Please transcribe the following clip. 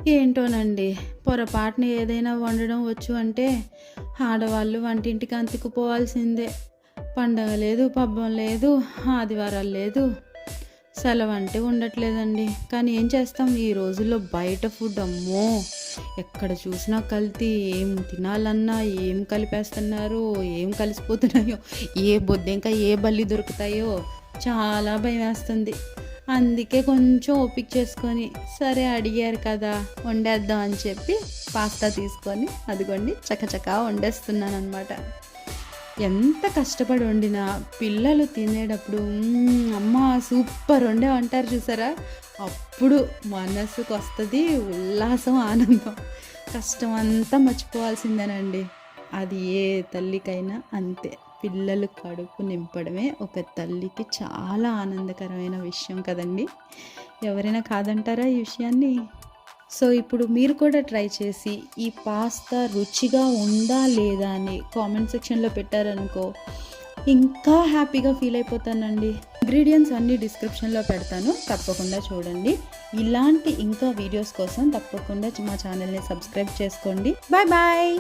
ఏంటోనండి, పొరపాటున ఏదైనా వండడం వచ్చు అంటే ఆడవాళ్ళు వంటింటికి అంతుకుపోవాల్సిందే. పండగ లేదు, పబ్బం లేదు, ఆదివారాలు లేదు, సెలవంటే ఉండట్లేదండి. కానీ ఏం చేస్తాం, ఈ రోజుల్లో బయట ఫుడ్ అమ్మో! ఎక్కడ చూసినా కల్తీ. ఏం తినాలన్నా ఏం కలిపేస్తున్నారో, ఏం కలిసిపోతున్నాయో, ఏ బొద్దింక ఏ బల్లి దొరుకుతాయో చాలా భయమేస్తుంది. అందుకే కొంచెం ఓపిక చేసుకొని, సరే అడిగారు కదా వండేద్దాం అని చెప్పి పాస్తా తీసుకొని అదిగోండి చకచకా వండేస్తున్నానమాట. ఎంత కష్టపడి వండినా పిల్లలు తినేటప్పుడు అమ్మ సూపర్ వండావు అంటారు చూసారా, అప్పుడు మనసుకు వస్తుంది ఉల్లాసం, ఆనందం. కష్టం అంతా మర్చిపోవాల్సిందేనండి. అది ఏ తల్లికైనా అంతే. పిల్లలు కడుపు నింపడమే ఒక తల్లికి చాలా ఆనందకరమైన విషయం కదండి. ఎవరైనా కాదంటారా ఈ విషయాన్ని? సో ఇప్పుడు మీరు కూడా ట్రై చేసి ఈ పాస్తా రుచిగా ఉందా లేదా అని కామెంట్ సెక్షన్లో పెట్టారనుకో, ఇంకా హ్యాపీగా ఫీల్ అయిపోతానండి. ఇంగ్రీడియంట్స్ అన్నీ డిస్క్రిప్షన్లో పెడతాను, తప్పకుండా చూడండి. ఇలాంటి ఇంకా వీడియోస్ కోసం తప్పకుండా మా ఛానల్ని సబ్స్క్రైబ్ చేసుకోండి. Bye bye.